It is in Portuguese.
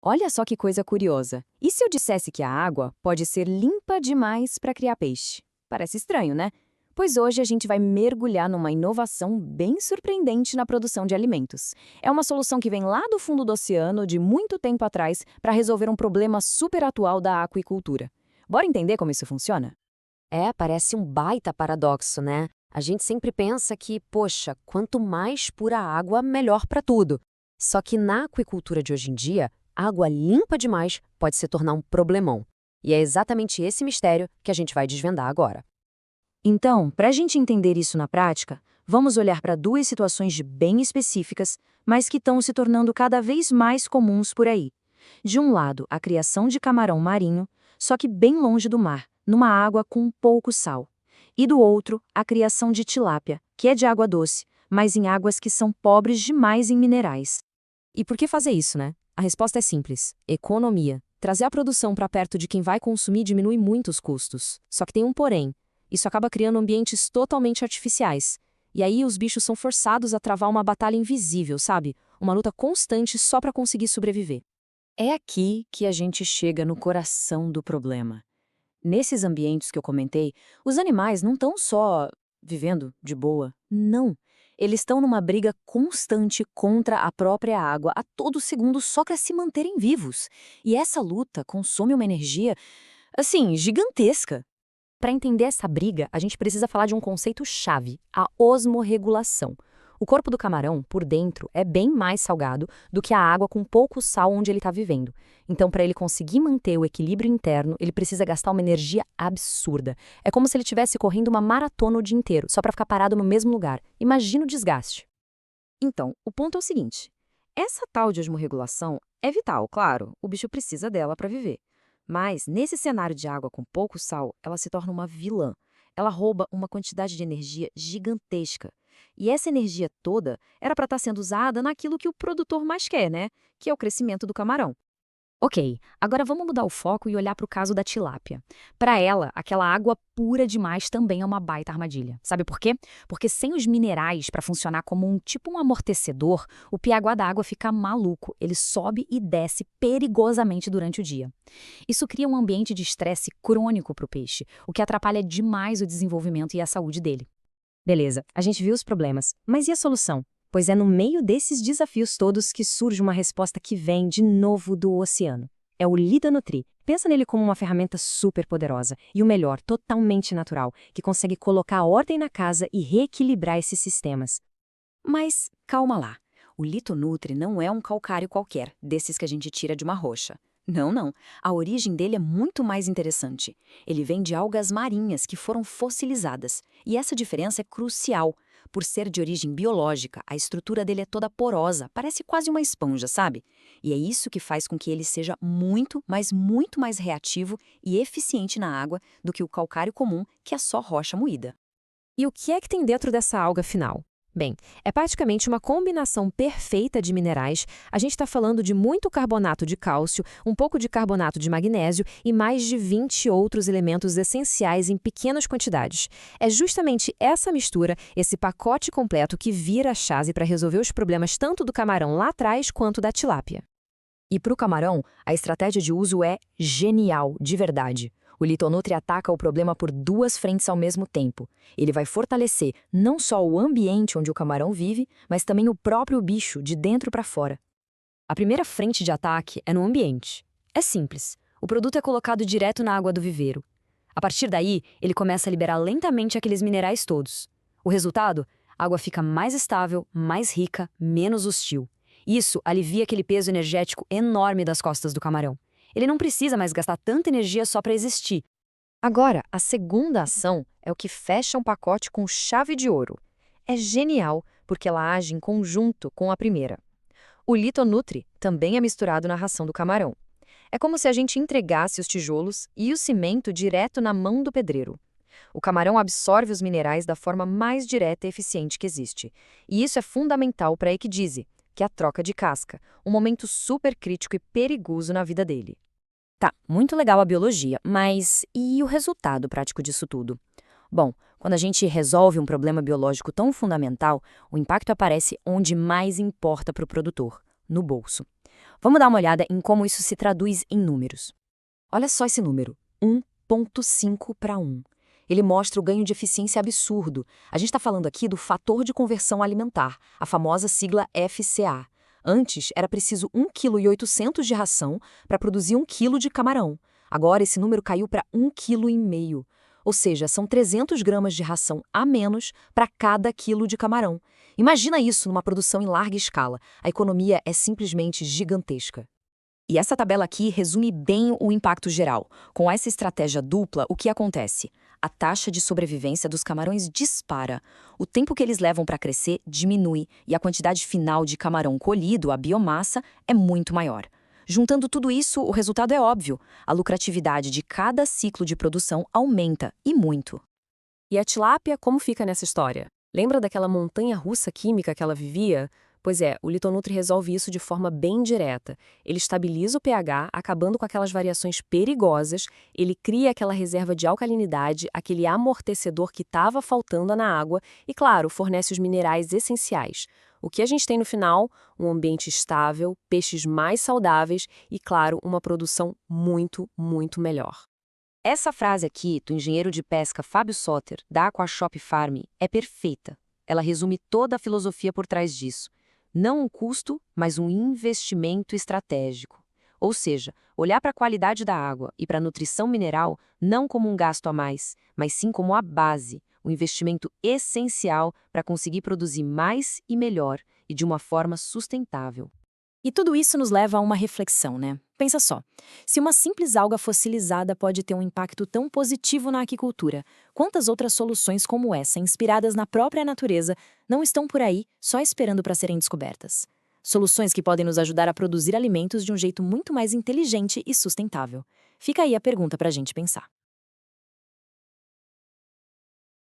Olha só que coisa curiosa. E se eu dissesse que a água pode ser limpa demais para criar peixe? Parece estranho, né? Pois hoje a gente vai mergulhar numa inovação bem surpreendente na produção de alimentos. É uma solução que vem lá do fundo do oceano de muito tempo atrás para resolver um problema super atual da aquicultura. Bora entender como isso funciona? É, parece um baita paradoxo, né? A gente sempre pensa que, poxa, quanto mais pura a água, melhor para tudo. Só que na aquicultura de hoje em dia, água limpa demais pode se tornar um problemão. E é exatamente esse mistério que a gente vai desvendar agora. Então, para a gente entender isso na prática, vamos olhar para duas situações bem específicas, mas que estão se tornando cada vez mais comuns por aí. De um lado, a criação de camarão marinho, só que bem longe do mar, numa água com pouco sal. E do outro, a criação de tilápia, que é de água doce, mas em águas que são pobres demais em minerais. E por que fazer isso, né? A resposta é simples: economia. Trazer a produção para perto de quem vai consumir diminui muito os custos. Só que tem um porém. Isso acaba criando ambientes totalmente artificiais. E aí os bichos são forçados a travar uma batalha invisível, sabe? Uma luta constante só para conseguir sobreviver. É aqui que a gente chega no coração do problema. Nesses ambientes que eu comentei, os animais não estão só vivendo de boa. Não. Eles estão numa briga constante contra a própria água a todo segundo só para se manterem vivos. E essa luta consome uma energia, assim, gigantesca. Para entender essa briga, a gente precisa falar de um conceito-chave: a osmorregulação. O corpo do camarão, por dentro, é bem mais salgado do que a água com pouco sal onde ele está vivendo. Então, para ele conseguir manter o equilíbrio interno, ele precisa gastar uma energia absurda. É como se ele estivesse correndo uma maratona o dia inteiro, só para ficar parado no mesmo lugar. Imagina o desgaste. Então, o ponto é o seguinte: essa tal de osmorregulação é vital, claro, o bicho precisa dela para viver. Mas, nesse cenário de água com pouco sal, ela se torna uma vilã. Ela rouba uma quantidade de energia gigantesca. E essa energia toda era para estar sendo usada naquilo que o produtor mais quer, né? Que é o crescimento do camarão. Ok, agora vamos mudar o foco e olhar para o caso da tilápia. Para ela, aquela água pura demais também é uma baita armadilha. Sabe por quê? Porque sem os minerais para funcionar como um amortecedor, o pH da água fica maluco. Ele sobe e desce perigosamente durante o dia. Isso cria um ambiente de estresse crônico para o peixe, o que atrapalha demais o desenvolvimento e a saúde dele. Beleza, a gente viu os problemas, mas e a solução? Pois é no meio desses desafios todos que surge uma resposta que vem de novo do oceano. É o LitoNutri. Pensa nele como uma ferramenta super poderosa e o melhor, totalmente natural, que consegue colocar ordem na casa e reequilibrar esses sistemas. Mas calma lá. O litonutri não é um calcário qualquer, desses que a gente tira de uma rocha. Não, não. A origem dele é muito mais interessante. Ele vem de algas marinhas que foram fossilizadas. E essa diferença é crucial. Por ser de origem biológica, a estrutura dele é toda porosa, parece quase uma esponja, sabe? E é isso que faz com que ele seja muito, mas muito mais reativo e eficiente na água do que o calcário comum, que é só rocha moída. E o que é que tem dentro dessa alga final? Bem, é praticamente uma combinação perfeita de minerais. A gente está falando de muito carbonato de cálcio, um pouco de carbonato de magnésio e mais de 20 outros elementos essenciais em pequenas quantidades. É justamente essa mistura, esse pacote completo, que vira a chave para resolver os problemas tanto do camarão lá atrás quanto da tilápia. E para o camarão, a estratégia de uso é genial, de verdade. O litonutri ataca o problema por duas frentes ao mesmo tempo. Ele vai fortalecer não só o ambiente onde o camarão vive, mas também o próprio bicho, de dentro para fora. A primeira frente de ataque é no ambiente. É simples. O produto é colocado direto na água do viveiro. A partir daí, ele começa a liberar lentamente aqueles minerais todos. O resultado? A água fica mais estável, mais rica, menos hostil. Isso alivia aquele peso energético enorme das costas do camarão. Ele não precisa mais gastar tanta energia só para existir. Agora, a segunda ação é o que fecha um pacote com chave de ouro. É genial porque ela age em conjunto com a primeira. O litonutri também é misturado na ração do camarão. É como se a gente entregasse os tijolos e o cimento direto na mão do pedreiro. O camarão absorve os minerais da forma mais direta e eficiente que existe. E isso é fundamental para a equidise, que é a troca de casca, um momento super crítico e perigoso na vida dele. Tá, muito legal a biologia, mas e o resultado prático disso tudo? Bom, quando a gente resolve um problema biológico tão fundamental, o impacto aparece onde mais importa para o produtor, no bolso. Vamos dar uma olhada em como isso se traduz em números. Olha só esse número, 1,5 para 1. Ele mostra o ganho de eficiência absurdo. A gente está falando aqui do fator de conversão alimentar, a famosa sigla FCA. Antes, era preciso 1,8 kg de ração para produzir 1 kg de camarão. Agora, esse número caiu para 1,5 kg. Ou seja, são 300 gramas de ração a menos para cada quilo de camarão. Imagina isso numa produção em larga escala. A economia é simplesmente gigantesca. E essa tabela aqui resume bem o impacto geral. Com essa estratégia dupla, o que acontece? A taxa de sobrevivência dos camarões dispara. O tempo que eles levam para crescer diminui e a quantidade final de camarão colhido, a biomassa, é muito maior. Juntando tudo isso, o resultado é óbvio. A lucratividade de cada ciclo de produção aumenta, e muito. E a tilápia, como fica nessa história? Lembra daquela montanha-russa química que ela vivia? Pois é, o Litonutri resolve isso de forma bem direta. Ele estabiliza o pH, acabando com aquelas variações perigosas, ele cria aquela reserva de alcalinidade, aquele amortecedor que estava faltando na água e, claro, fornece os minerais essenciais. O que a gente tem no final? Um ambiente estável, peixes mais saudáveis e, claro, uma produção muito, muito melhor. Essa frase aqui, do engenheiro de pesca Fábio Soter, da Aquashop Farm, é perfeita. Ela resume toda a filosofia por trás disso. Não um custo, mas um investimento estratégico. Ou seja, olhar para a qualidade da água e para a nutrição mineral não como um gasto a mais, mas sim como a base, um investimento essencial para conseguir produzir mais e melhor e de uma forma sustentável. E tudo isso nos leva a uma reflexão, né? Pensa só, se uma simples alga fossilizada pode ter um impacto tão positivo na aquicultura, quantas outras soluções como essa, inspiradas na própria natureza, não estão por aí só esperando para serem descobertas? Soluções que podem nos ajudar a produzir alimentos de um jeito muito mais inteligente e sustentável. Fica aí a pergunta para a gente pensar.